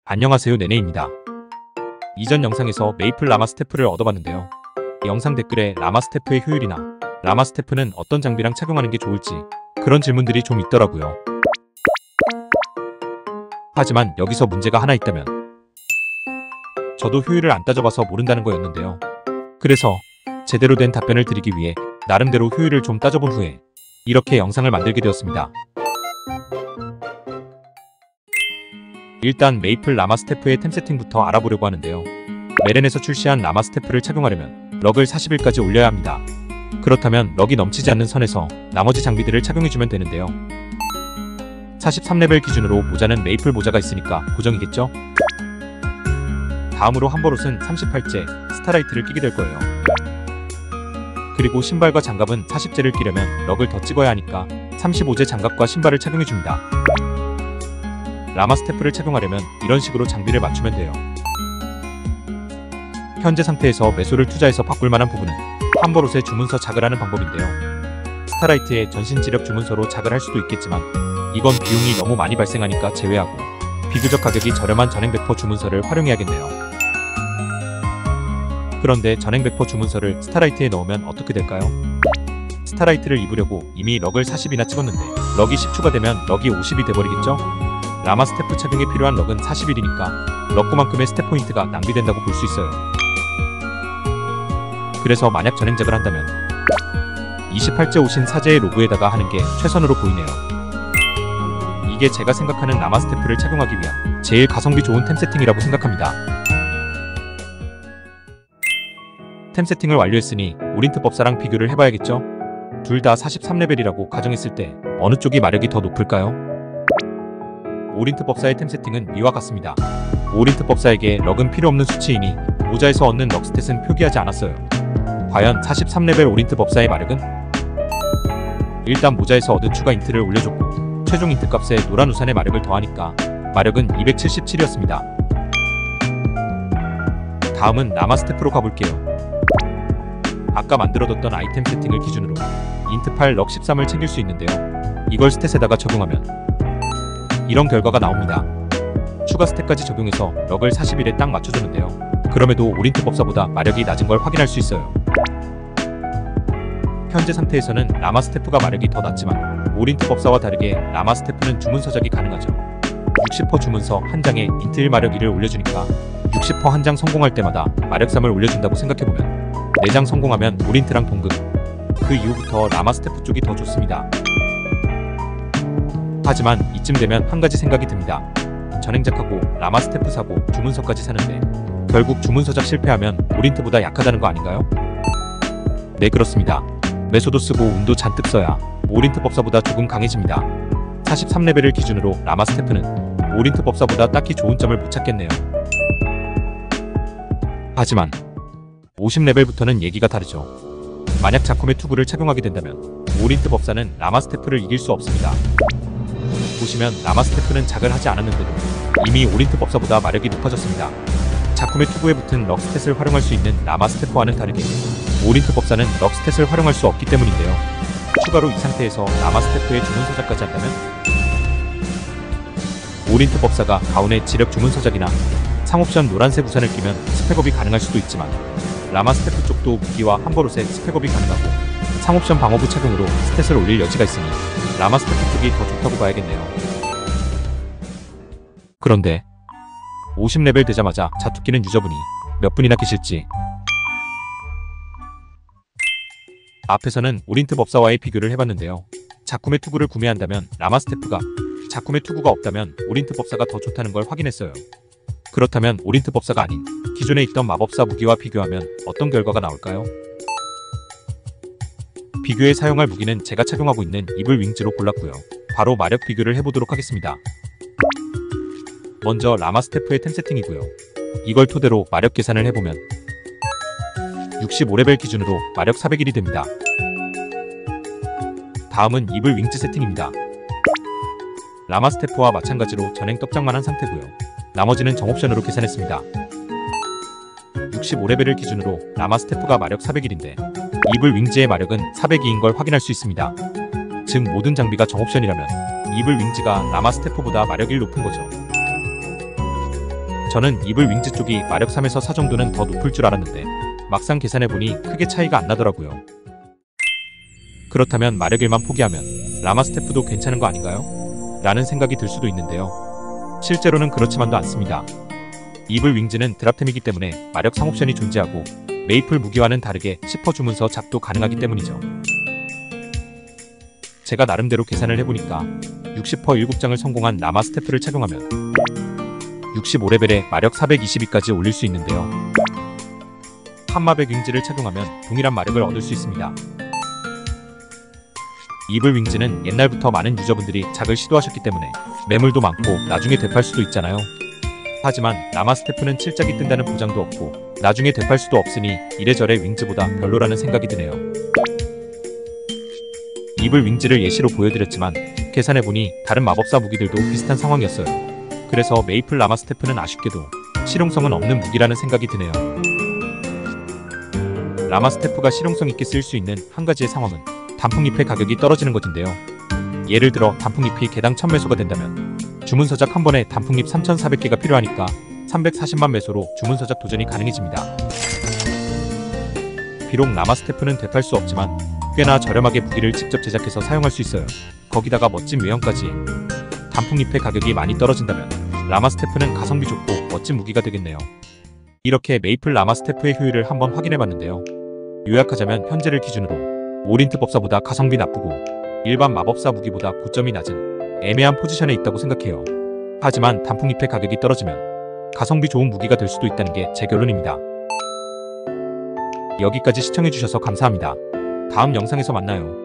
안녕하세요, 네네입니다. 이전 영상에서 메이플 라마 스태프를 얻어봤는데요. 영상 댓글에 라마 스태프의 효율이나 라마 스태프는 어떤 장비랑 착용하는 게 좋을지 그런 질문들이 좀 있더라고요. 하지만 여기서 문제가 하나 있다면 저도 효율을 안 따져봐서 모른다는 거였는데요. 그래서 제대로 된 답변을 드리기 위해 나름대로 효율을 좀 따져본 후에 이렇게 영상을 만들게 되었습니다. 일단 메이플 라마 스태프의 템 세팅부터 알아보려고 하는데요. 메렌에서 출시한 라마 스태프를 착용하려면 럭을 40일까지 올려야 합니다. 그렇다면 럭이 넘치지 않는 선에서 나머지 장비들을 착용해주면 되는데요. 43레벨 기준으로 모자는 메이플 모자가 있으니까 고정이겠죠? 다음으로 함버롯은 38제 스타라이트를 끼게 될 거예요. 그리고 신발과 장갑은 40제를 끼려면 럭을 더 찍어야 하니까 35제 장갑과 신발을 착용해줍니다. 라마 스태프를 착용하려면 이런 식으로 장비를 맞추면 돼요. 현재 상태에서 매소를 투자해서 바꿀 만한 부분은 함버롯의 주문서 작을 하는 방법인데요. 스타라이트의 전신 지력 주문서로 작을 할 수도 있겠지만 이건 비용이 너무 많이 발생하니까 제외하고 비교적 가격이 저렴한 전행 배퍼 주문서를 활용해야겠네요. 그런데 전행 배퍼 주문서를 스타라이트에 넣으면 어떻게 될까요? 스타라이트를 입으려고 이미 럭을 40이나 찍었는데 럭이 10 추가되면 럭이 50이 돼버리겠죠? 라마 스태프 착용에 필요한 럭은 40일이니까 럭구만큼의 스텝 포인트가 낭비된다고 볼 수 있어요. 그래서 만약 전행작을 한다면 28제 오신 사제의 로고에다가 하는 게 최선으로 보이네요. 이게 제가 생각하는 라마 스태프를 착용하기 위한 제일 가성비 좋은 템 세팅이라고 생각합니다. 템 세팅을 완료했으니 오린트 법사랑 비교를 해봐야겠죠? 둘 다 43레벨이라고 가정했을 때 어느 쪽이 마력이 더 높을까요? 오린트 법사의 템 세팅은 위와 같습니다. 오린트 법사에게 럭은 필요 없는 수치이니 모자에서 얻는 럭 스탯은 표기하지 않았어요. 과연 43레벨 오린트 법사의 마력은? 일단 모자에서 얻은 추가 인트를 올려줬고 최종 인트 값에 노란 우산의 마력을 더하니까 마력은 277이었습니다. 다음은 라마 스태프로 가볼게요. 아까 만들어뒀던 아이템 세팅을 기준으로 인트 8 럭 13을 챙길 수 있는데요. 이걸 스탯에다가 적용하면 이런 결과가 나옵니다. 추가 스탯까지 적용해서 럭을 40일에 딱 맞춰주는데요. 그럼에도 오린트 법사보다 마력이 낮은 걸 확인할 수 있어요. 현재 상태에서는 라마 스태프가 마력이 더 낮지만 오린트 법사와 다르게 라마 스태프는 주문서작이 가능하죠. 60% 주문서 한 장에 인트 1 마력 2를 올려주니까 60% 한 장 성공할 때마다 마력 3을 올려준다고 생각해보면 4장 성공하면 오린트랑 동급. 그 이후부터 라마 스태프 쪽이 더 좋습니다. 하지만 이쯤 되면 한 가지 생각이 듭니다. 전행작하고 라마 스태프 사고 주문서까지 사는데 결국 주문서작 실패하면 오린트보다 약하다는 거 아닌가요? 네, 그렇습니다. 매소도 쓰고 운도 잔뜩 써야 오린트 법사보다 조금 강해집니다. 43레벨을 기준으로 라마 스태프는 오린트 법사보다 딱히 좋은 점을 못 찾겠네요. 하지만 50레벨부터는 얘기가 다르죠. 만약 자콤의 투구를 착용하게 된다면 오린트 법사는 라마 스태프를 이길 수 없습니다. 보시면 라마 스태프는 작을 하지 않았는데도 이미 오린트 법사보다 마력이 높아졌습니다. 자콤의 투구에 붙은 럭 스탯을 활용할 수 있는 라마 스태프와는 다르게 오린트 법사는 럭 스탯을 활용할 수 없기 때문인데요. 추가로 이 상태에서 라마 스태프의 주문서작까지 한다면 오린트 법사가 가운의 지력 주문서작이나 상옵션 노란색 우산을 끼면 스펙업이 가능할 수도 있지만 라마 스태프 쪽도 무기와 함버롯의 스펙업이 가능하고 상옵션 방어구 착용으로 스탯을 올릴 여지가 있으니 라마 스태프 쪽이 더 좋다고 봐야겠네요. 그런데 50레벨 되자마자 자투끼는 유저분이 몇 분이나 계실지. 앞에서는 오린트 법사와의 비교를 해봤는데요. 자쿰의 투구를 구매한다면 라마 스태프가, 자쿰의 투구가 없다면 오린트 법사가 더 좋다는 걸 확인했어요. 그렇다면 오린트 법사가 아닌 기존에 있던 마법사 무기와 비교하면 어떤 결과가 나올까요? 비교에 사용할 무기는 제가 착용하고 있는 이블 윙즈로 골랐고요. 바로 마력 비교를 해보도록 하겠습니다. 먼저 라마 스태프의 템 세팅이고요. 이걸 토대로 마력 계산을 해보면 65레벨 기준으로 마력 401이 됩니다. 다음은 이블 윙즈 세팅입니다. 라마 스태프와 마찬가지로 전행 떡장만 한 상태고요. 나머지는 정옵션으로 계산했습니다. 65레벨을 기준으로 라마 스태프가 마력 401인데 이블 윙즈의 마력은 402인 걸 확인할 수 있습니다. 즉 모든 장비가 정옵션이라면 이블 윙즈가 라마 스태프보다 마력 1 높은 거죠. 저는 이블 윙즈 쪽이 마력 3에서 4 정도는 더 높을 줄 알았는데 막상 계산해보니 크게 차이가 안 나더라고요. 그렇다면 마력 1만 포기하면 라마 스태프도 괜찮은 거 아닌가요? 라는 생각이 들 수도 있는데요. 실제로는 그렇지만도 않습니다. 이블 윙즈는 드랍템이기 때문에 마력 3 옵션이 존재하고 메이플 무기와는 다르게 10% 주문서 작도 가능하기 때문이죠. 제가 나름대로 계산을 해보니까 60% 7장을 성공한 라마 스태프를 착용하면 65레벨에 마력 422까지 올릴 수 있는데요. 한마백 윙즈를 착용하면 동일한 마력을 얻을 수 있습니다. 이블 윙즈는 옛날부터 많은 유저분들이 작을 시도하셨기 때문에 매물도 많고 나중에 되팔 수도 있잖아요. 하지만 라마 스태프는 7짝이 뜬다는 보장도 없고 나중에 되팔 수도 없으니 이래저래 윙즈보다 별로라는 생각이 드네요. 이블 윙즈를 예시로 보여드렸지만 계산해보니 다른 마법사 무기들도 비슷한 상황이었어요. 그래서 메이플 라마 스태프는 아쉽게도 실용성은 없는 무기라는 생각이 드네요. 라마 스태프가 실용성 있게 쓰일 수 있는 한 가지의 상황은 단풍잎의 가격이 떨어지는 것인데요. 예를 들어 단풍잎이 개당 1000매소가 된다면 주문서작 한 번에 단풍잎 3400개가 필요하니까 340만 매소로 주문서작 도전이 가능해집니다. 비록 라마 스태프는 되팔 수 없지만 꽤나 저렴하게 무기를 직접 제작해서 사용할 수 있어요. 거기다가 멋진 외형까지. 단풍잎의 가격이 많이 떨어진다면 라마 스태프는 가성비 좋고 멋진 무기가 되겠네요. 이렇게 메이플 라마 스태프의 효율을 한번 확인해봤는데요. 요약하자면 현재를 기준으로 오린트 법사보다 가성비 나쁘고 일반 마법사 무기보다 고점이 낮은 애매한 포지션에 있다고 생각해요. 하지만 단풍잎의 가격이 떨어지면 가성비 좋은 무기가 될 수도 있다는 게 제 결론입니다. 여기까지 시청해주셔서 감사합니다. 다음 영상에서 만나요.